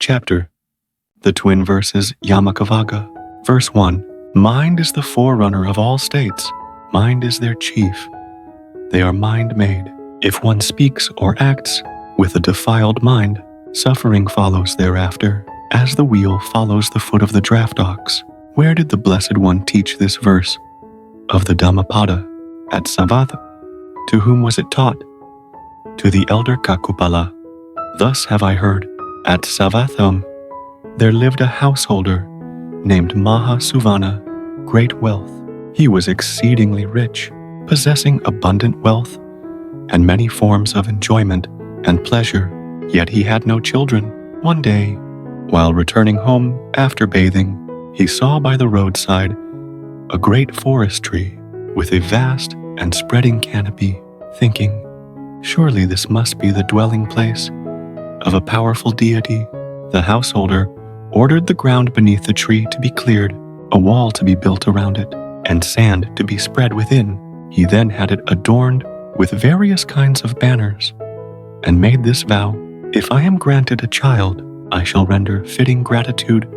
chapter, the twin verses Yamakavaga. Verse 1, mind is the forerunner of all states. Mind is their chief. They are mind-made. If one speaks or acts with a defiled mind, suffering follows thereafter, as the wheel follows the foot of the draft ox. Where did the Blessed One teach this verse of the Dhammapada? At Savatha. To whom was it taught? To the Elder Cakkhupāla. Thus have I heard, at Savatham there lived a householder named Mahasuvana, great wealth. He was exceedingly rich, possessing abundant wealth and many forms of enjoyment and pleasure, yet he had no children. One day, while returning home after bathing, he saw by the roadside a great forest tree with a vast and spreading canopy, thinking, surely this must be the dwelling place of a powerful deity. The householder ordered the ground beneath the tree to be cleared, a wall to be built around it, and sand to be spread within. He then had it adorned with various kinds of banners, and made this vow, if I am granted a child, I shall render fitting gratitude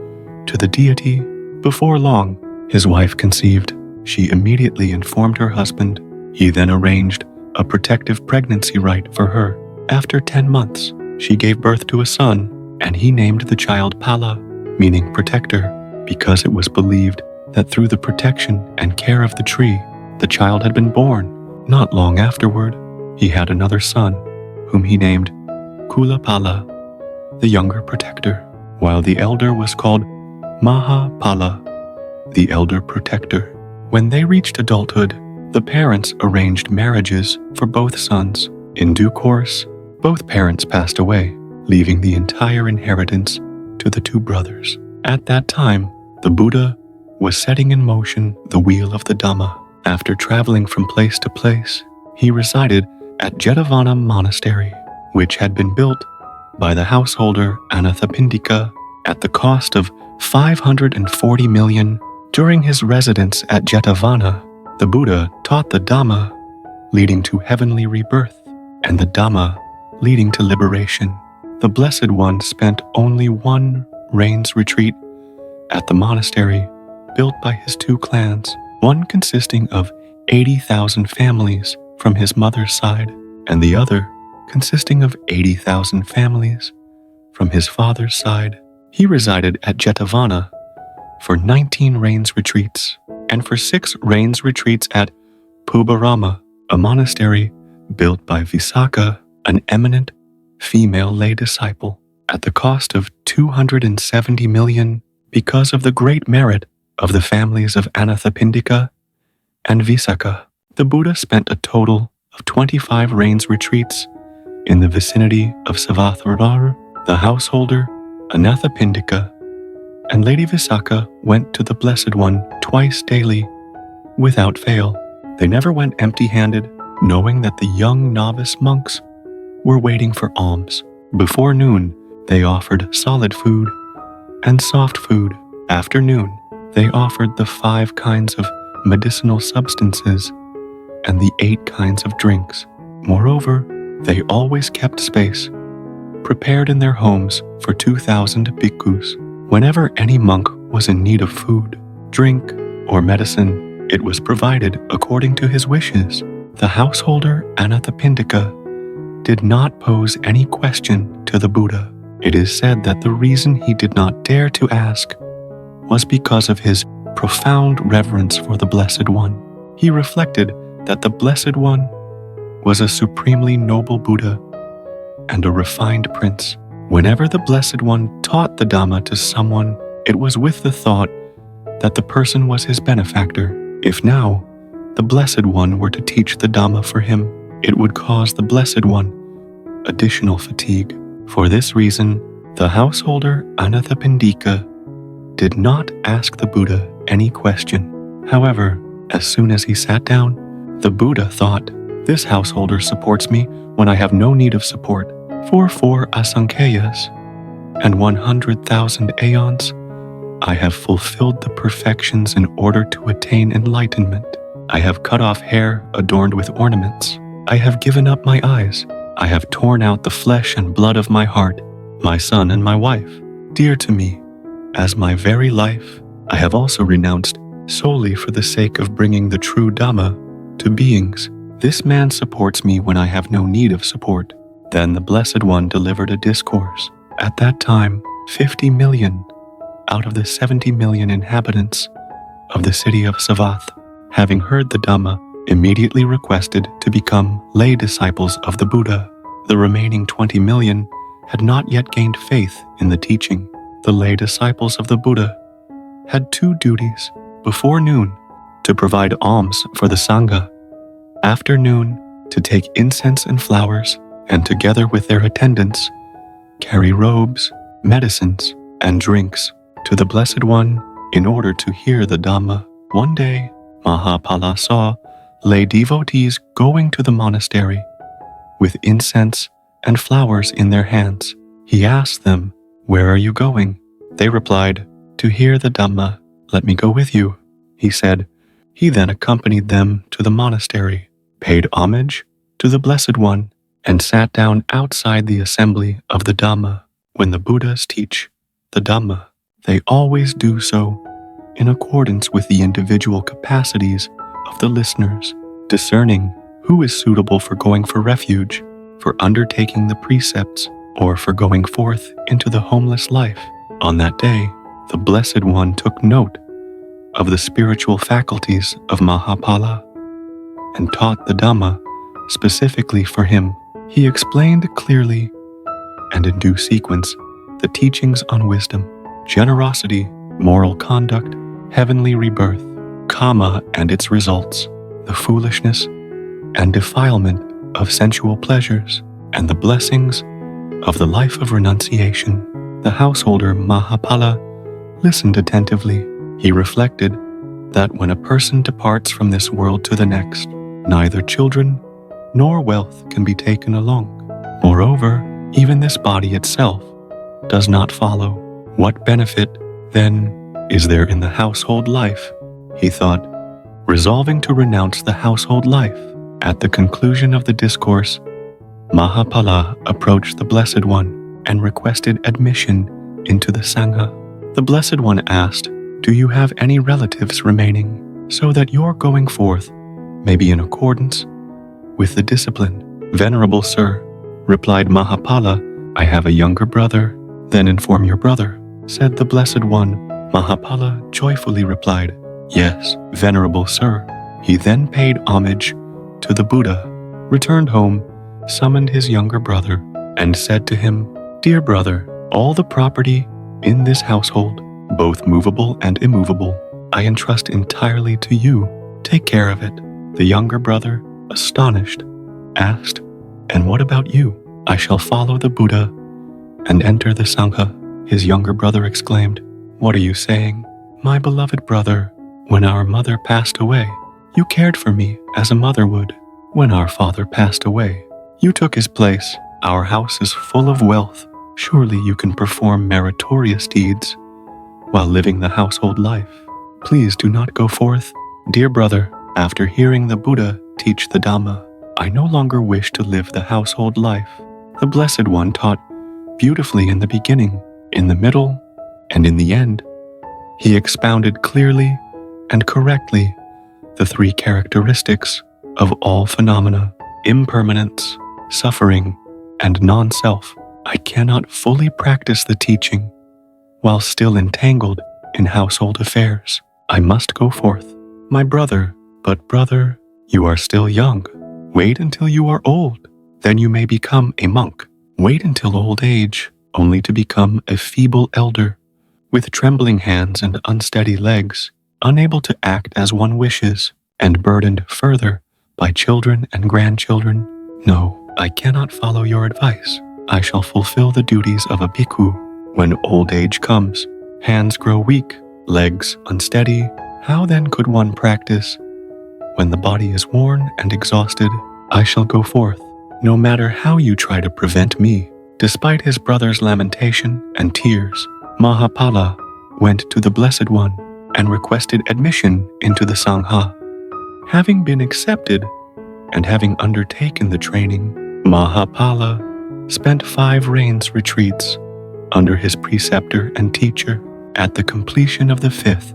to the deity. Before long, his wife conceived. She immediately informed her husband. He then arranged a protective pregnancy rite for her. After 10 months, she gave birth to a son, and he named the child Pala, meaning protector, because it was believed that through the protection and care of the tree, the child had been born. Not long afterward, he had another son, whom he named Kulapala, the younger protector, while the elder was called Mahapala, the elder protector. When they reached adulthood, the parents arranged marriages for both sons. In due course, both parents passed away, leaving the entire inheritance to the two brothers. At that time, the Buddha was setting in motion the wheel of the Dhamma. After traveling from place to place, he resided at Jetavana Monastery, which had been built by the householder Anathapindika at the cost of 540 million. During his residence at Jetavana, the Buddha taught the Dhamma, leading to heavenly rebirth, and the Dhamma, leading to liberation. The Blessed One spent only one rains retreat at the monastery built by his two clans, one consisting of 80,000 families from his mother's side, and the other consisting of 80,000 families from his father's side. He resided at Jetavana for 19 rains retreats, and for 6 rains retreats at Pubarama, a monastery built by Visakha, an eminent female lay disciple, at the cost of 270 million because of the great merit of the families of Anathapindika and Visakha. The Buddha spent a total of 25 rains retreats in the vicinity of Savatharar. The householder, Anathapindika, and Lady Visakha went to the Blessed One twice daily, without fail. They never went empty-handed, knowing that the young novice monks were waiting for alms. Before noon, they offered solid food and soft food. After noon, they offered the 5 kinds of medicinal substances and the 8 kinds of drinks. Moreover, they always kept space, prepared in their homes for 2,000 bhikkhus. Whenever any monk was in need of food, drink, or medicine, it was provided according to his wishes. The householder Anathapindika did not pose any question to the Buddha. It is said that the reason he did not dare to ask was because of his profound reverence for the Blessed One. He reflected that the Blessed One was a supremely noble Buddha and a refined prince. Whenever the Blessed One taught the Dhamma to someone, it was with the thought that the person was his benefactor. If now the Blessed One were to teach the Dhamma for him, it would cause the Blessed One additional fatigue. For this reason, the householder Anathapindika did not ask the Buddha any question. However, as soon as he sat down, the Buddha thought, this householder supports me when I have no need of support. For 4 asankheyas and 100,000 aeons, I have fulfilled the perfections in order to attain enlightenment. I have cut off hair adorned with ornaments. I have given up my eyes. I have torn out the flesh and blood of my heart, my son and my wife. dear to me as my very life, I have also renounced solely for the sake of bringing the true Dhamma to beings. This man supports me when I have no need of support." Then the Blessed One delivered a discourse. At that time, 50 million out of the 70 million inhabitants of the city of Savath, having heard the Dhamma, immediately requested to become lay disciples of the Buddha. The remaining 20 million had not yet gained faith in the teaching. The lay disciples of the Buddha had two duties: before noon, to provide alms for the Sangha; after noon, to take incense and flowers, and together with their attendants, carry robes, medicines, and drinks to the Blessed One in order to hear the Dhamma. One day, Mahapala saw lay devotees going to the monastery with incense and flowers in their hands. He asked them, "Where are you going?" They replied, "To hear the Dhamma." "Let me go with you," he said. He then accompanied them to the monastery, paid homage to the Blessed One, and sat down outside the assembly of the Dhamma. When the Buddhas teach the Dhamma, they always do so in accordance with the individual capacities of the listeners, discerning who is suitable for going for refuge, for undertaking the precepts, or for going forth into the homeless life. On that day, the Blessed One took note of the spiritual faculties of Mahapala and taught the Dhamma specifically for him. He explained clearly and in due sequence the teachings on wisdom, generosity, moral conduct, heavenly rebirth, karma and its results, the foolishness and defilement of sensual pleasures, and the blessings of the life of renunciation. The householder Mahapala listened attentively. He reflected that when a person departs from this world to the next, neither children nor wealth can be taken along. Moreover, even this body itself does not follow. What benefit, then, is there in the household life? He thought, resolving to renounce the household life. At the conclusion of the discourse, Mahapala approached the Blessed One and requested admission into the Sangha. The Blessed One asked, "Do you have any relatives remaining, so that your going forth may be in accordance with the discipline?" "Venerable Sir," replied Mahapala, "I have a younger brother." "Then inform your brother," said the Blessed One. Mahapala joyfully replied, "Yes, Venerable Sir." He then paid homage to the Buddha, returned home, summoned his younger brother, and said to him, "Dear brother, all the property in this household, both movable and immovable, I entrust entirely to you. Take care of it." The younger brother, astonished, asked, "And what about you?" "I shall follow the Buddha and enter the Sangha." His younger brother exclaimed, "What are you saying? My beloved brother, when our mother passed away, you cared for me as a mother would. When our father passed away, you took his place. Our house is full of wealth. Surely you can perform meritorious deeds while living the household life. Please do not go forth." "Dear brother, after hearing the Buddha teach the Dhamma, I no longer wish to live the household life." The Blessed One taught beautifully in the beginning, in the middle, and in the end. He expounded clearly and correctly the three characteristics of all phenomena: impermanence, suffering, and non-self. I cannot fully practice the teaching while still entangled in household affairs. I must go forth. "My brother, but brother, you are still young. Wait until you are old, then you may become a monk. Wait until old age, only to become a feeble elder, with trembling hands and unsteady legs, unable to act as one wishes, and burdened further by children and grandchildren. No, I cannot follow your advice. I shall fulfill the duties of a bhikkhu. When old age comes, hands grow weak, legs unsteady. How then could one practice? When the body is worn and exhausted, I shall go forth, no matter how you try to prevent me." Despite his brother's lamentation and tears, Mahapala went to the Blessed One and requested admission into the Sangha. Having been accepted and having undertaken the training, Mahapala spent 5 rains retreats under his preceptor and teacher. At the completion of the 5th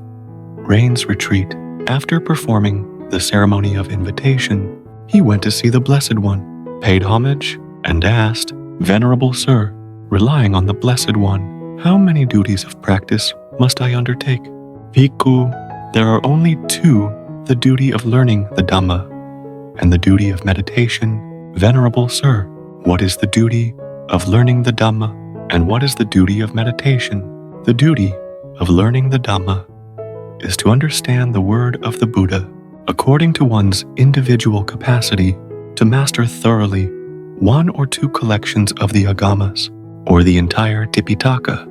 rains retreat, after performing the ceremony of invitation, he went to see the Blessed One, paid homage, and asked, "Venerable Sir, relying on the Blessed One, how many duties of practice must I undertake?" "Bhikkhu, there are only 2, the duty of learning the Dhamma and the duty of meditation." "Venerable Sir, what is the duty of learning the Dhamma and what is the duty of meditation?" "The duty of learning the Dhamma is to understand the word of the Buddha according to one's individual capacity, to master thoroughly 1 or 2 collections of the Agamas or the entire Tipitaka,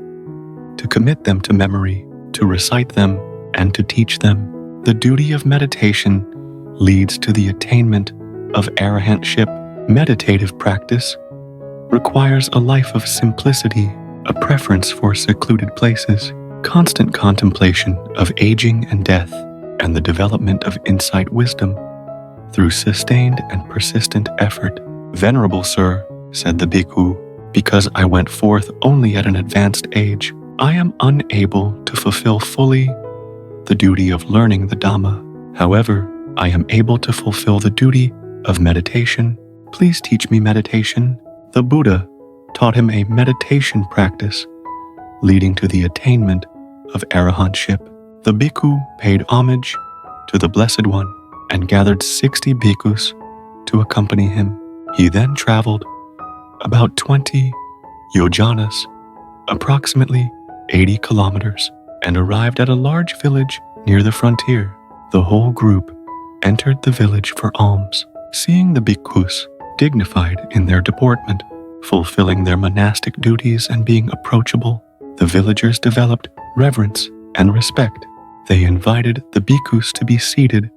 to commit them to memory, to recite them, and to teach them. The duty of meditation leads to the attainment of arahantship. Meditative practice requires a life of simplicity, a preference for secluded places, constant contemplation of aging and death, and the development of insight wisdom through sustained and persistent effort. "Venerable Sir," said the bhikkhu, "because I went forth only at an advanced age, I am unable to fulfill fully the duty of learning the Dhamma. However, I am able to fulfill the duty of meditation. Please teach me meditation." The Buddha taught him a meditation practice leading to the attainment of arahantship. The bhikkhu paid homage to the Blessed One and gathered 60 bhikkhus to accompany him. He then traveled about 20 yojanas, approximately 80 kilometers, and arrived at a large village near the frontier. The whole group entered the village for alms. Seeing the bhikkhus dignified in their deportment, fulfilling their monastic duties and being approachable, the villagers developed reverence and respect. They invited the bhikkhus to be seated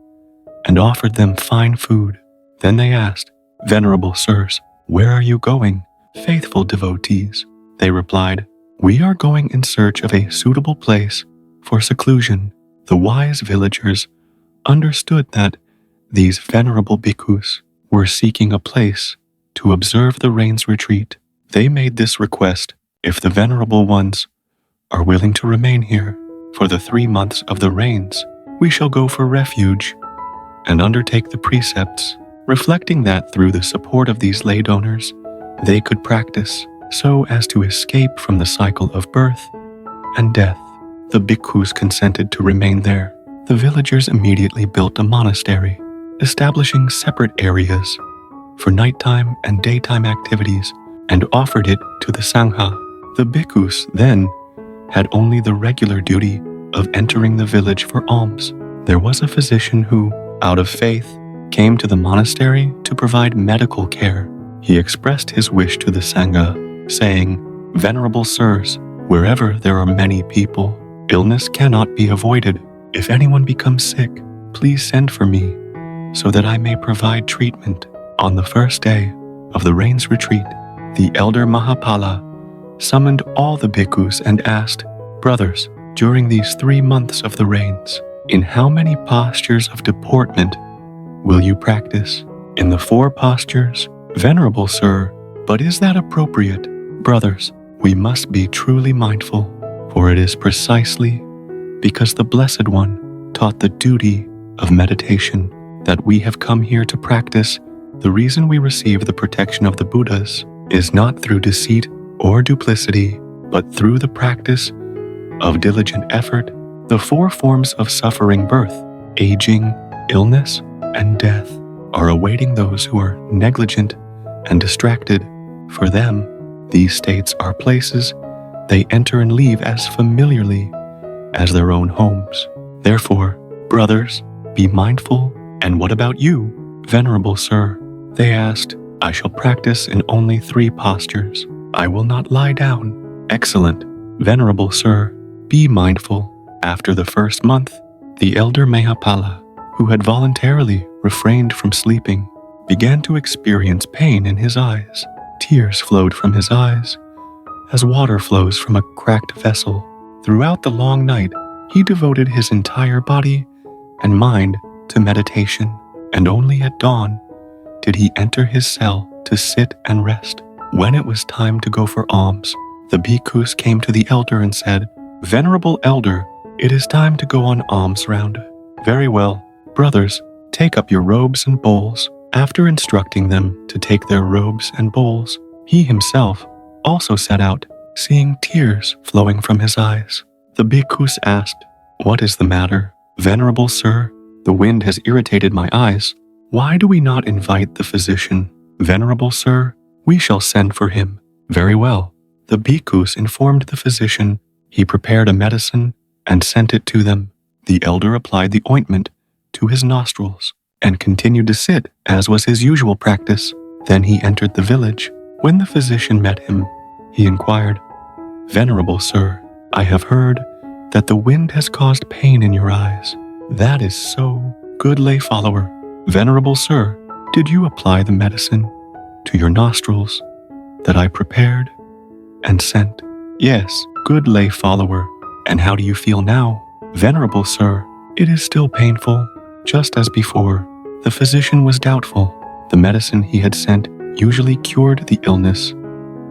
and offered them fine food. Then they asked, "Venerable Sirs, where are you going, faithful devotees?" They replied, "We are going in search of a suitable place for seclusion." The wise villagers understood that these venerable bhikkhus were seeking a place to observe the rains retreat. They made this request: "If the venerable ones are willing to remain here for the 3 months of the rains, we shall go for refuge and undertake the precepts," reflecting that through the support of these lay donors, they could practice so as to escape from the cycle of birth and death. The bhikkhus consented to remain there. The villagers immediately built a monastery, establishing separate areas for nighttime and daytime activities, and offered it to the Sangha. The bhikkhus then had only the regular duty of entering the village for alms. There was a physician who, out of faith, came to the monastery to provide medical care. He expressed his wish to the Sangha, saying, "Venerable Sirs, wherever there are many people, illness cannot be avoided. If anyone becomes sick, please send for me so that I may provide treatment." On the first day of the rains retreat, the Elder Mahapala summoned all the bhikkhus and asked, "Brothers, during these 3 months of the rains, in how many postures of deportment will you practice?" "In the 4 postures, Venerable Sir." "But is that appropriate?" "Brothers, we must be truly mindful, for it is precisely because the Blessed One taught the duty of meditation that we have come here to practice. The reason we receive the protection of the Buddhas is not through deceit or duplicity, but through the practice of diligent effort. The 4 forms of suffering, birth, aging, illness, and death, are awaiting those who are negligent and distracted. For them, these states are places they enter and leave as familiarly as their own homes. Therefore, brothers, be mindful." "And what about you, Venerable Sir?" They asked. "I shall practice in only 3 postures. I will not lie down." "Excellent. Venerable Sir, be mindful." After the first month, the Elder Mahapala, who had voluntarily refrained from sleeping, began to experience pain in his eyes. Tears flowed from his eyes as water flows from a cracked vessel. Throughout the long night, he devoted his entire body and mind to meditation, and only at dawn did he enter his cell to sit and rest. When it was time to go for alms, The bhikkhus came to the elder and said, "Venerable elder, it is time to go on alms round." "Very well, brothers, take up your robes and bowls." After instructing them to take their robes and bowls, he himself also set out, seeing tears flowing from his eyes. The bhikkhus asked, "What is the matter? Venerable sir, the wind has irritated my eyes. Why do we not invite the physician?" "Venerable sir, we shall send for him." "Very well." The bhikkhus informed the physician. He prepared a medicine and sent it to them. The elder applied the ointment to his nostrils and continued to sit as was his usual practice. Then he entered the village. When the physician met him, he inquired, "Venerable sir, I have heard that the wind has caused pain in your eyes." "That is so, good lay follower." "Venerable sir, did you apply the medicine to your nostrils that I prepared and sent?" "Yes, good lay follower." "And how do you feel now?" "Venerable sir, it is still painful, just as before." The physician was doubtful. The medicine he had sent usually cured the illness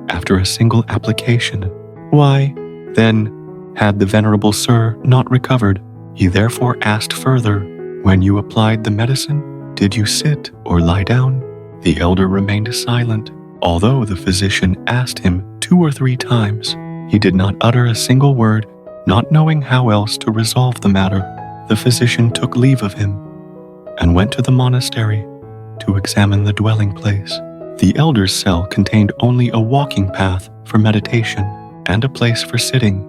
after a single application. Why, then, had the venerable sir not recovered? He therefore asked further, "When you applied the medicine, did you sit or lie down?" The elder remained silent. Although the physician asked him 2 or 3 times, he did not utter a single word. Not knowing how else to resolve the matter, the physician took leave of him and went to the monastery to examine the dwelling place. The elder's cell contained only a walking path for meditation and a place for sitting.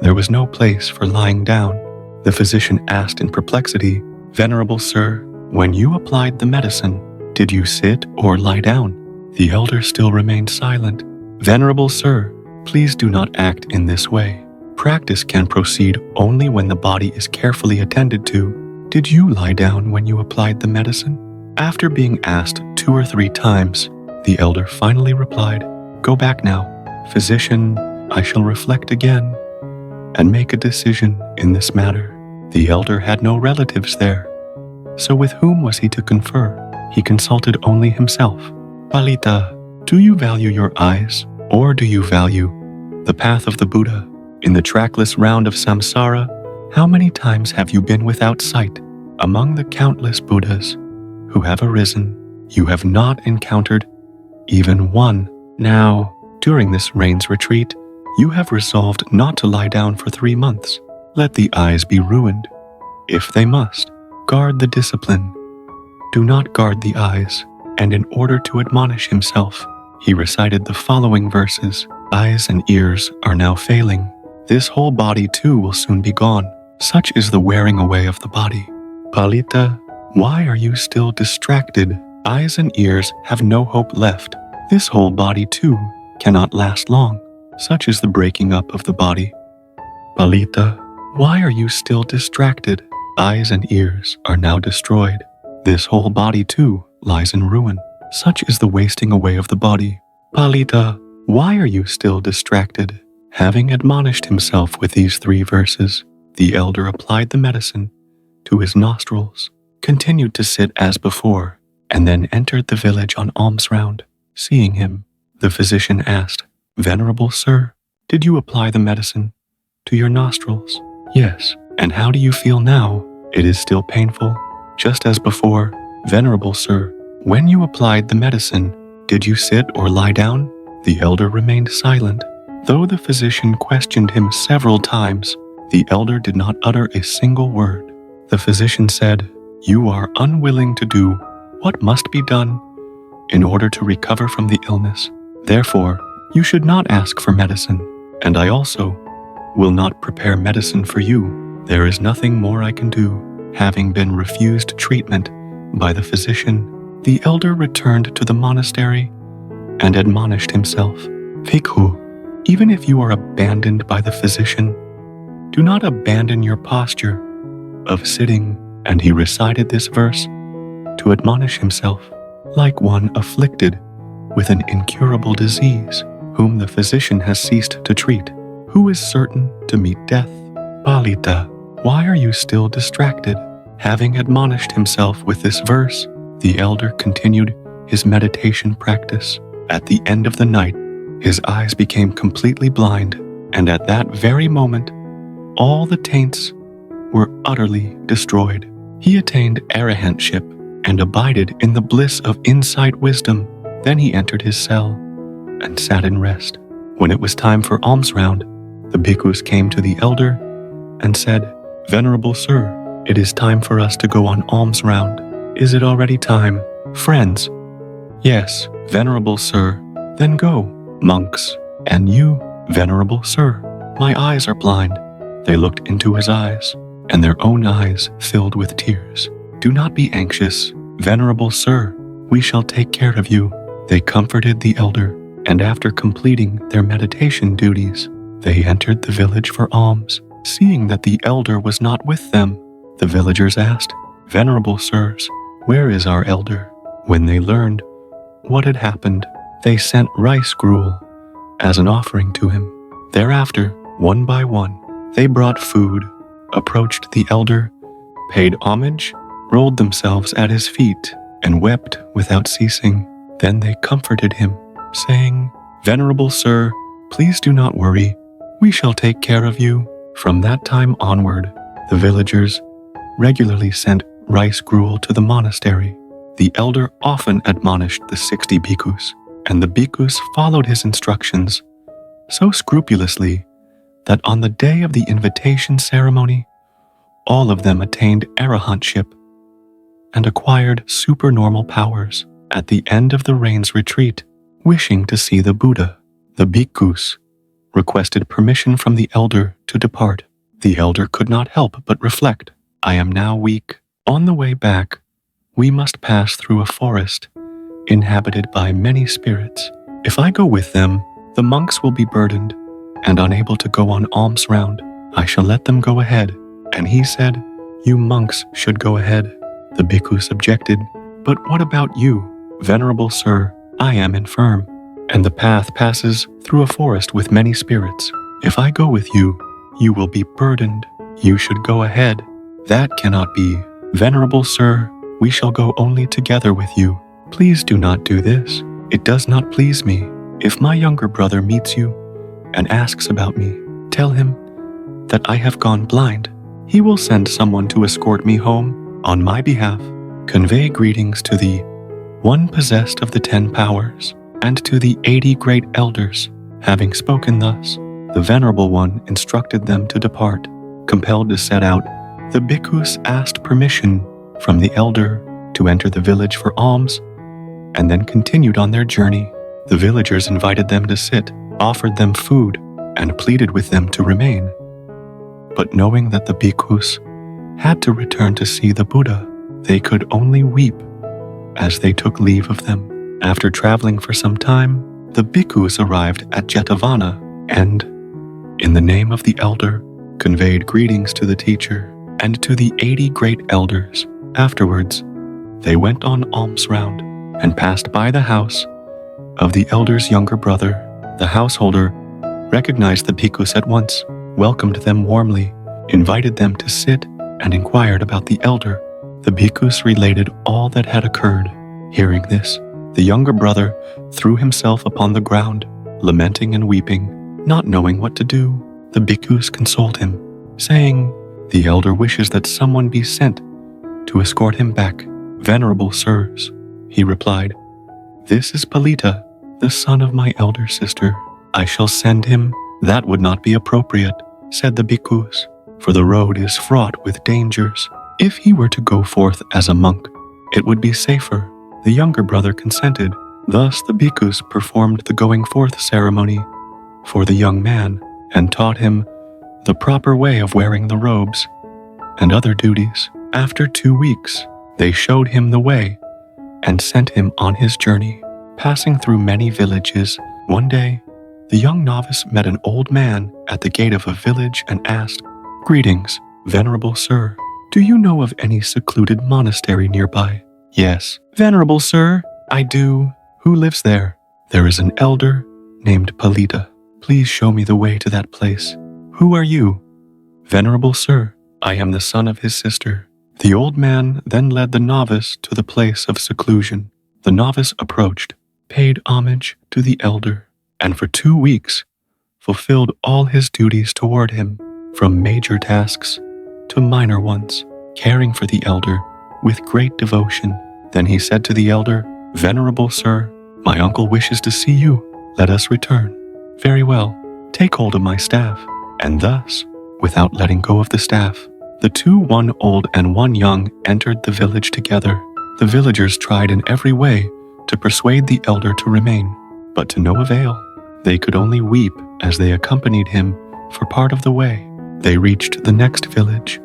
There was no place for lying down. The physician asked in perplexity, "Venerable sir, when you applied the medicine, did you sit or lie down?" The elder still remained silent. "Venerable sir, please do not act in this way. Practice can proceed only when the body is carefully attended to. Did you lie down when you applied the medicine?" After being asked 2 or 3 times, the elder finally replied, "Go back now. Physician, I shall reflect again and make a decision in this matter." The elder had no relatives there, so with whom was he to confer? He consulted only himself. "Palita, do you value your eyes, or do you value the path of the Buddha? In the trackless round of samsara, how many times have you been without sight? Among the countless Buddhas who have arisen, you have not encountered even one. Now, during this rains retreat, you have resolved not to lie down for 3 months. Let the eyes be ruined, if they must. Guard the discipline. Do not guard the eyes." And in order to admonish himself, he recited the following verses. "Eyes and ears are now failing. This whole body too will soon be gone. Such is the wearing away of the body. Palita, why are you still distracted? Eyes and ears have no hope left. This whole body too cannot last long. Such is the breaking up of the body. Palita, why are you still distracted? Eyes and ears are now destroyed. This whole body too lies in ruin. Such is the wasting away of the body. Palita, why are you still distracted?" Having admonished himself with these 3 verses, the elder applied the medicine to his nostrils, continued to sit as before, and then entered the village on alms round. Seeing him, the physician asked, "Venerable sir, did you apply the medicine to your nostrils?" "Yes." "And how do you feel now?" "It is still painful, just as before." "Venerable sir, when you applied the medicine, did you sit or lie down?" The elder remained silent. Though the physician questioned him several times, the elder did not utter a single word. The physician said, "You are unwilling to do what must be done in order to recover from the illness. Therefore, you should not ask for medicine, and I also will not prepare medicine for you. There is nothing more I can do." Having been refused treatment by the physician, the elder returned to the monastery and admonished himself, "Bhikkhu, even if you are abandoned by the physician, do not abandon your posture of sitting." And he recited this verse to admonish himself, like one afflicted with an incurable disease, whom the physician has ceased to treat, who is certain to meet death. Palita, why are you still distracted? Having admonished himself with this verse, the elder continued his meditation practice. At the end of the night, His eyes became completely blind, and at that very moment, all the taints were utterly destroyed. He attained arahantship and abided in the bliss of insight wisdom. Then he entered his cell and sat in rest. When it was time for alms round, the bhikkhus came to the elder and said, "Venerable sir, it is time for us to go on alms round. Is it already time?" "Friends." "Yes, venerable sir." "Then go." "Monks." "And you?" "Venerable sir, my eyes are blind." They looked into his eyes, and their own eyes filled with tears. "Do not be anxious, venerable sir. We shall take care of you." They comforted the elder, and after completing their meditation duties, they entered the village for alms. Seeing that the elder was not with them, the villagers asked, "Venerable sirs, where is our elder?" When they learned what had happened, they sent rice gruel as an offering to him. Thereafter, one by one, they brought food, approached the elder, paid homage, rolled themselves at his feet, and wept without ceasing. Then they comforted him, saying, "Venerable sir, please do not worry. We shall take care of you." From that time onward, the villagers regularly sent rice gruel to the monastery. The elder often admonished the 60 bhikkhus, and the bhikkhus followed his instructions so scrupulously that on the day of the invitation ceremony, all of them attained arahantship and acquired supernormal powers. At the end of the rain's retreat, wishing to see the Buddha, the bhikkhus requested permission from the elder to depart. The elder could not help but reflect, "I am now weak. On the way back, we must pass through a forest inhabited by many spirits. If I go with them, the monks will be burdened and unable to go on alms round. I shall let them go ahead." And he said, "You monks should go ahead." The bhikkhus objected, "But what about you, venerable sir? I am infirm, and the path passes through a forest with many spirits. If I go with you, you will be burdened. You should go ahead." "That cannot be. Venerable sir, we shall go only together with you. Please do not do this. It does not please me. If my younger brother meets you and asks about me, tell him that I have gone blind. He will send someone to escort me home on my behalf. Convey greetings to the one possessed of the 10 powers, and to the 80 great elders." Having spoken thus, the Venerable One instructed them to depart. Compelled to set out, the bhikkhus asked permission from the elder to enter the village for alms, and then continued on their journey. The villagers invited them to sit, offered them food, and pleaded with them to remain. But knowing that the bhikkhus had to return to see the Buddha, they could only weep as they took leave of them. After traveling for some time, the bhikkhus arrived at Jetavana and, in the name of the elder, conveyed greetings to the teacher and to the 80 great elders. Afterwards, they went on alms round and passed by the house of the elder's younger brother. The householder recognized the bhikkhus at once, welcomed them warmly, invited them to sit, and inquired about the elder. The bhikkhus related all that had occurred. Hearing this, the younger brother threw himself upon the ground, lamenting and weeping. Not knowing what to do, the bhikkhus consoled him, saying, "The elder wishes that someone be sent to escort him back." "Venerable sirs," he replied, "this is Palita, the son of my elder sister. I shall send him." "That would not be appropriate," said the bhikkhus, "for the road is fraught with dangers. If he were to go forth as a monk, it would be safer." The younger brother consented. Thus the bhikkhus performed the going forth ceremony for the young man and taught him the proper way of wearing the robes and other duties. After 2 weeks, they showed him the way and sent him on his journey. Passing through many villages, one day, the young novice met an old man at the gate of a village and asked, "Greetings, venerable sir. Do you know of any secluded monastery nearby?" "Yes." "Venerable sir, I do. Who lives there?" "There is an elder named Palita. Please show me the way to that place." "Who are you?" "Venerable sir, I am the son of his sister." The old man then led the novice to the place of seclusion. The novice approached, paid homage to the elder, and for 2 weeks fulfilled all his duties toward him, from major tasks to minor ones, caring for the elder with great devotion. Then he said to the elder, "Venerable sir, my uncle wishes to see you. Let us return." "Very well, take hold of my staff." And thus, without letting go of the staff, the two, one old and one young, entered the village together. The villagers tried in every way to persuade the elder to remain, but to no avail. They could only weep as they accompanied him for part of the way. They reached the next village,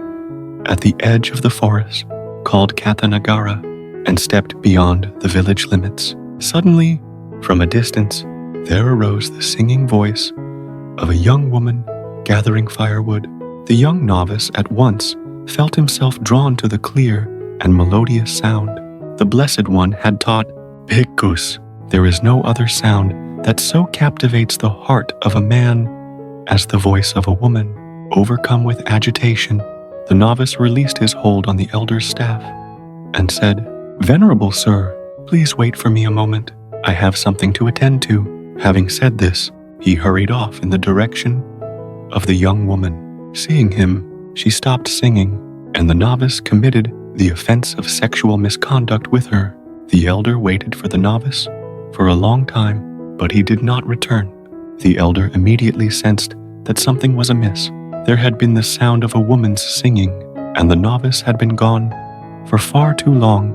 at the edge of the forest, called Kathanagara, and stepped beyond the village limits. Suddenly, from a distance, there arose the singing voice of a young woman gathering firewood. The young novice at once felt himself drawn to the clear and melodious sound. The Blessed One had taught, "Bhikkhus, there is no other sound that so captivates the heart of a man as the voice of a woman." Overcome with agitation, the novice released his hold on the elder's staff and said, "Venerable sir, please wait for me a moment. I have something to attend to." Having said this, he hurried off in the direction of the young woman. Seeing him, she stopped singing, and the novice committed the offense of sexual misconduct with her. The elder waited for the novice for a long time, but he did not return. The elder immediately sensed that something was amiss. There had been the sound of a woman's singing, and the novice had been gone for far too long.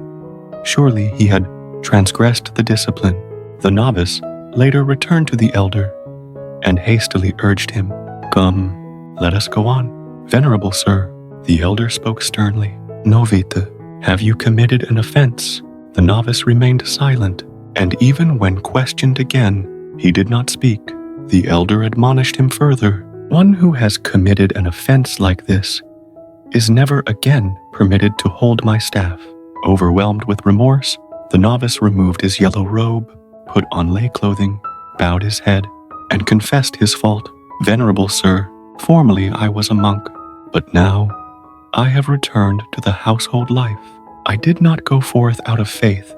Surely he had transgressed the discipline. The novice later returned to the elder and hastily urged him, "Come, let us go on." "Venerable sir," the elder spoke sternly, "Novita, have you committed an offense?" The novice remained silent, and even when questioned again, he did not speak. The elder admonished him further. "One who has committed an offense like this is never again permitted to hold my staff." Overwhelmed with remorse, the novice removed his yellow robe, put on lay clothing, bowed his head, and confessed his fault. "Venerable sir, formerly I was a monk, but now I have returned to the household life. I did not go forth out of faith.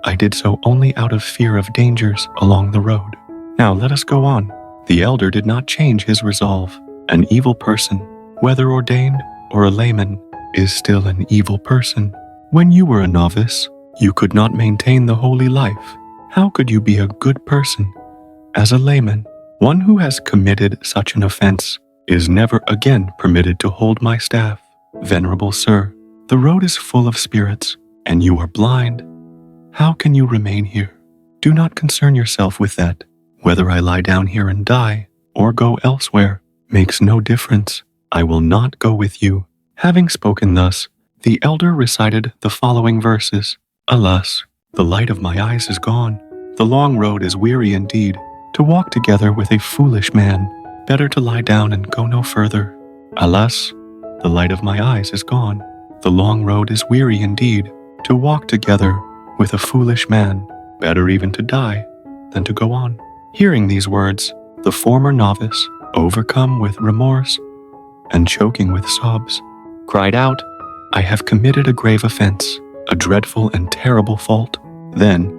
I did so only out of fear of dangers along the road. Now let us go on." The elder did not change his resolve. An evil person, whether ordained or a layman, is still an evil person. When you were a novice, you could not maintain the holy life. How could you be a good person as a layman? One who has committed such an offense is never again permitted to hold my staff. Venerable sir, the road is full of spirits, and you are blind. How can you remain here? Do not concern yourself with that. Whether I lie down here and die, or go elsewhere, makes no difference. I will not go with you." Having spoken thus, the elder recited the following verses. "Alas, the light of my eyes is gone. The long road is weary indeed. To walk together with a foolish man, better to lie down and go no further. Alas, the light of my eyes is gone. The long road is weary indeed. To walk together with a foolish man, better even to die than to go on." Hearing these words, the former novice, overcome with remorse and choking with sobs, cried out, "I have committed a grave offense, a dreadful and terrible fault." Then,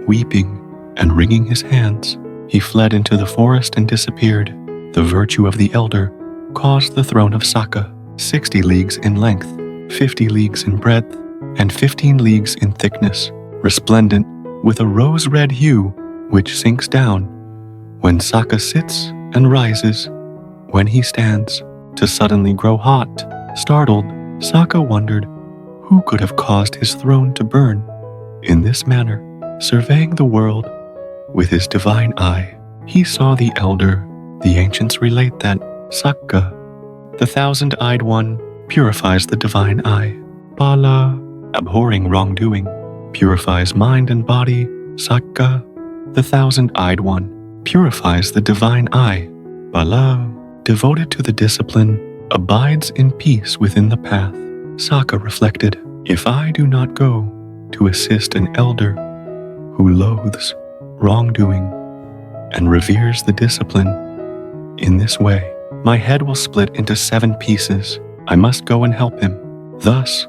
weeping and wringing his hands, he fled into the forest and disappeared. The virtue of the elder caused the throne of Sakka, 60 leagues in length, 50 leagues in breadth, and 15 leagues in thickness, resplendent with a rose-red hue which sinks down when Sakka sits and rises, when he stands, to suddenly grow hot. Startled, Sakka wondered who could have caused his throne to burn in this manner. Surveying the world with his divine eye, he saw the elder. The ancients relate that Sakka, the thousand-eyed one, purifies the divine eye. Pala, abhorring wrongdoing, purifies mind and body. Sakka, the thousand-eyed one, purifies the divine eye. Bala, devoted to the discipline, abides in peace within the path. Sakka reflected, "If I do not go to assist an elder who loathes wrongdoing and reveres the discipline in this way, my head will split into 7 pieces. I must go and help him." Thus,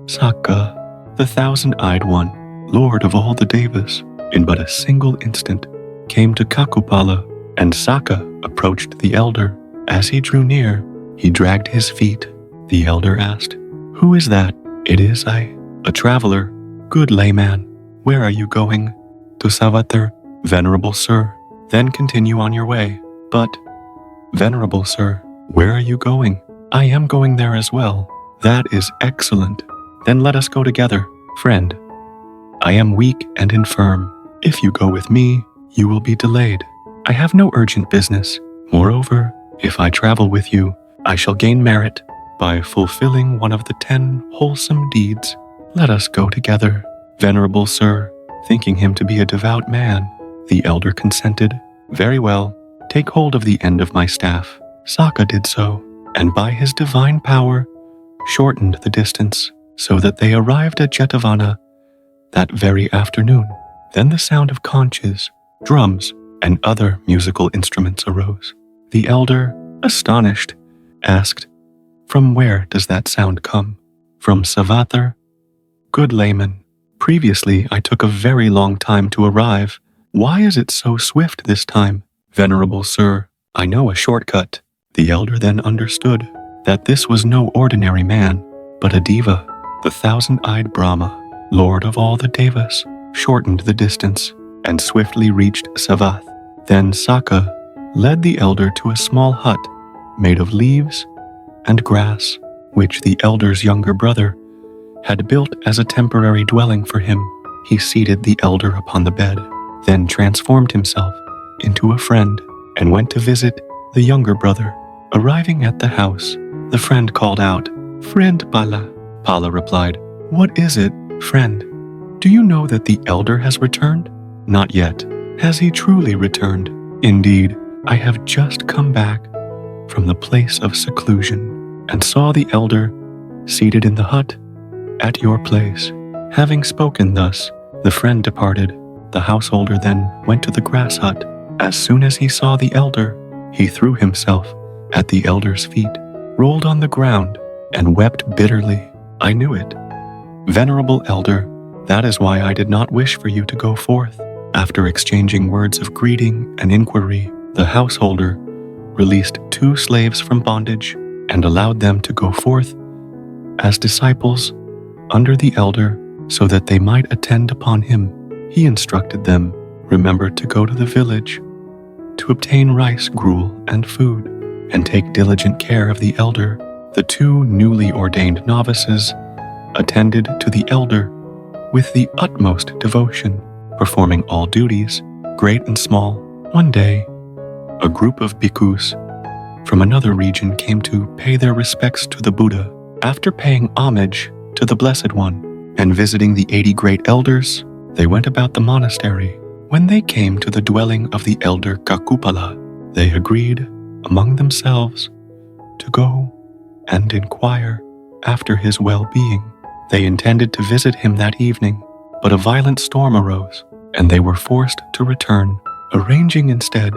Sakka, the thousand-eyed one, Lord of all the Devas, in but a single instant, came to Cakkhupāla, and Saka approached the elder. As he drew near, he dragged his feet. The elder asked, "Who is that?" "It is I, a traveler." "Good layman, where are you going?" "To Savatthi, Venerable Sir." "Then continue on your way." "But, Venerable Sir, where are you going?" "I am going there as well." "That is excellent. Then let us go together." "Friend, I am weak and infirm. If you go with me, you will be delayed. I have no urgent business. Moreover, if I travel with you, I shall gain merit by fulfilling one of the 10 wholesome deeds. Let us go together." "Venerable Sir," thinking him to be a devout man, the elder consented. "Very well, take hold of the end of my staff." Saka did so, and by his divine power, shortened the distance so that they arrived at Jetavana that very afternoon. Then the sound of conches, drums, and other musical instruments arose. The elder, astonished, asked, "From where does that sound come?" "From Savatthi." "Good layman, previously I took a very long time to arrive. Why is it so swift this time?" "Venerable Sir, I know a shortcut." The elder then understood that this was no ordinary man, but a deva, the thousand-eyed Brahma, lord of all the devas, shortened the distance and swiftly reached Savatthi. Then Saka led the elder to a small hut made of leaves and grass, which the elder's younger brother had built as a temporary dwelling for him. He seated the elder upon the bed, then transformed himself into a friend and went to visit the younger brother. Arriving at the house, the friend called out, "Friend Pala." Pala replied, "What is it, friend? Do you know that the elder has returned?" "Not yet." "Has he truly returned?" "Indeed, I have just come back from the place of seclusion and saw the elder seated in the hut at your place." Having spoken thus, the friend departed. The householder then went to the grass hut. As soon as he saw the elder, he threw himself at the elder's feet, rolled on the ground, and wept bitterly. "I knew it. Venerable elder, that is why I did not wish for you to go forth." After exchanging words of greeting and inquiry, the householder released 2 slaves from bondage and allowed them to go forth as disciples under the elder so that they might attend upon him. He instructed them, "Remember to go to the village to obtain rice, gruel, and food, and take diligent care of the elder." The 2 newly ordained novices attended to the elder with the utmost devotion, performing all duties, great and small. One day, a group of bhikkhus from another region came to pay their respects to the Buddha. After paying homage to the Blessed One and visiting the 80 great elders, they went about the monastery. When they came to the dwelling of the Elder Cakkhupāla, they agreed among themselves to go and inquire after his well-being. They intended to visit him that evening, but a violent storm arose, and they were forced to return, arranging instead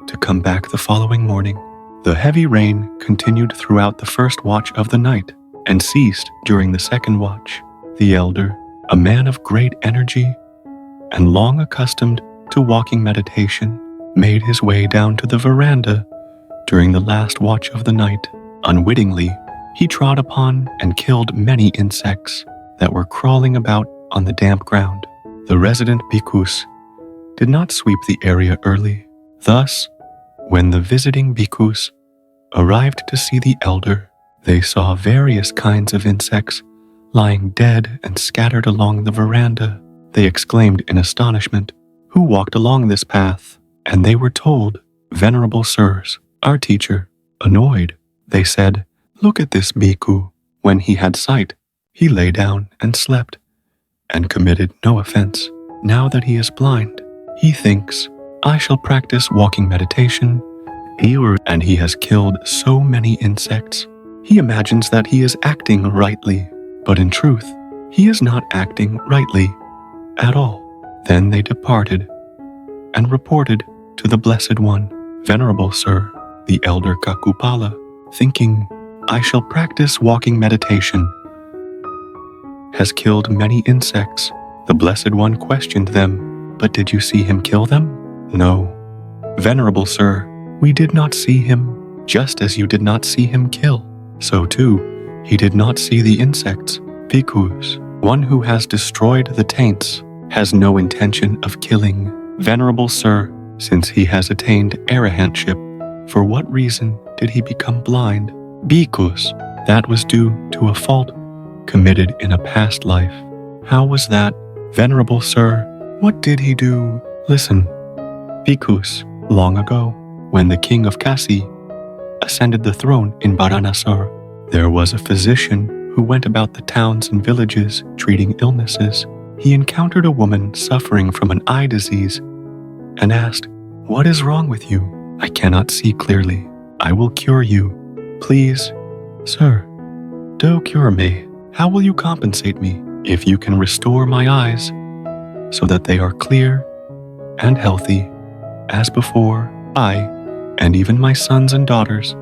to come back the following morning. The heavy rain continued throughout the first watch of the night and ceased during the second watch. The elder, a man of great energy and long accustomed to walking meditation, made his way down to the veranda during the last watch of the night. Unwittingly, he trod upon and killed many insects that were crawling about on the damp ground. The resident bhikkhus did not sweep the area early. Thus, when the visiting bhikkhus arrived to see the elder, they saw various kinds of insects lying dead and scattered along the veranda. They exclaimed in astonishment, "Who walked along this path?" And they were told, "Venerable Sirs, our teacher." Annoyed, they said, "Look at this bhikkhu. When he had sight, he lay down and slept, and committed no offense. Now that he is blind, he thinks, 'I shall practice walking meditation,' and he has killed so many insects. He imagines that he is acting rightly, but in truth, he is not acting rightly at all." Then they departed and reported to the Blessed One, "Venerable Sir, the Elder Cakkhupāla, thinking, 'I shall practice walking meditation,' has killed many insects." The Blessed One questioned them, "But did you see him kill them?" No, Venerable Sir, we did not see him, just as you did not see him kill. So too, he did not see the insects. Bhikkhus, one who has destroyed the taints, has no intention of killing. Venerable Sir, since he has attained arahantship, for what reason did he become blind? Bhikkhus, that was due to a fault committed in a past life. How was that? Venerable Sir, what did he do? Listen, Bhikkhus, long ago, when the king of Kasi ascended the throne in Varanasi, there was a physician who went about the towns and villages treating illnesses. He encountered a woman suffering from an eye disease and asked, "What is wrong with you? I cannot see clearly. I will cure you. Please, sir, do cure me. How will you compensate me if you can restore my eyes so that they are clear and healthy as before? I, and even my sons and daughters,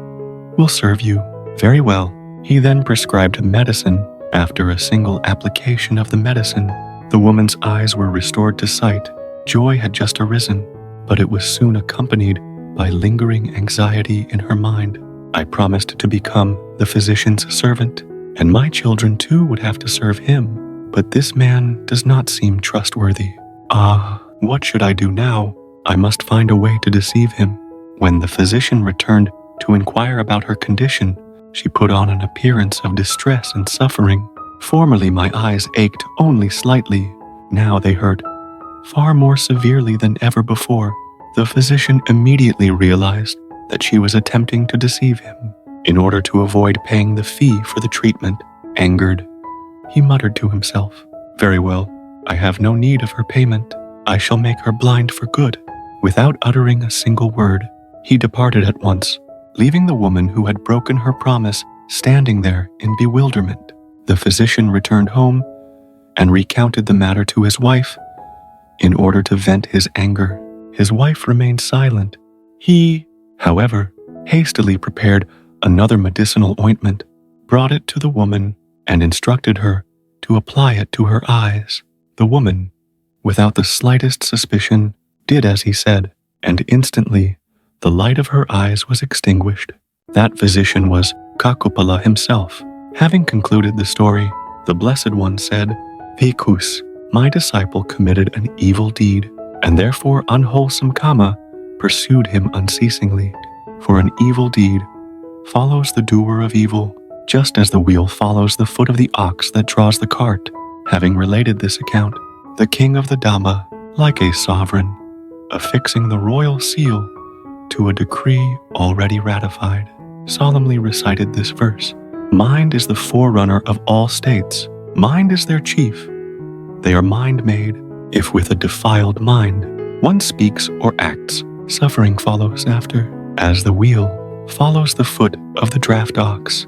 will serve you." Very well. He then prescribed medicine. After a single application of the medicine, the woman's eyes were restored to sight. Joy had just arisen, but it was soon accompanied by lingering anxiety in her mind. I promised to become the physician's servant, and my children too would have to serve him. But this man does not seem trustworthy. What should I do now? I must find a way to deceive him. When the physician returned to inquire about her condition, she put on an appearance of distress and suffering. Formerly my eyes ached only slightly. Now they hurt far more severely than ever before. The physician immediately realized that she was attempting to deceive him. In order to avoid paying the fee for the treatment, angered, he muttered to himself, "Very well, I have no need of her payment. I shall make her blind for good." Without uttering a single word, he departed at once, leaving the woman who had broken her promise standing there in bewilderment. The physician returned home and recounted the matter to his wife in order to vent his anger. His wife remained silent. He, however, hastily prepared another medicinal ointment, brought it to the woman, and instructed her to apply it to her eyes. The woman, without the slightest suspicion, did as he said, and instantly the light of her eyes was extinguished. That physician was Cakkhupāla himself. Having concluded the story, the Blessed One said, "Bhikkhus, my disciple committed an evil deed, and therefore unwholesome karma pursued him unceasingly. For an evil deed follows the doer of evil, just as the wheel follows the foot of the ox that draws the cart." Having related this account, the king of the Dhamma, like a sovereign, affixing the royal seal to a decree already ratified, solemnly recited this verse: "Mind is the forerunner of all states. Mind is their chief. They are mind-made. If with a defiled mind one speaks or acts, suffering follows after, as the wheel follows the foot of the draft ox."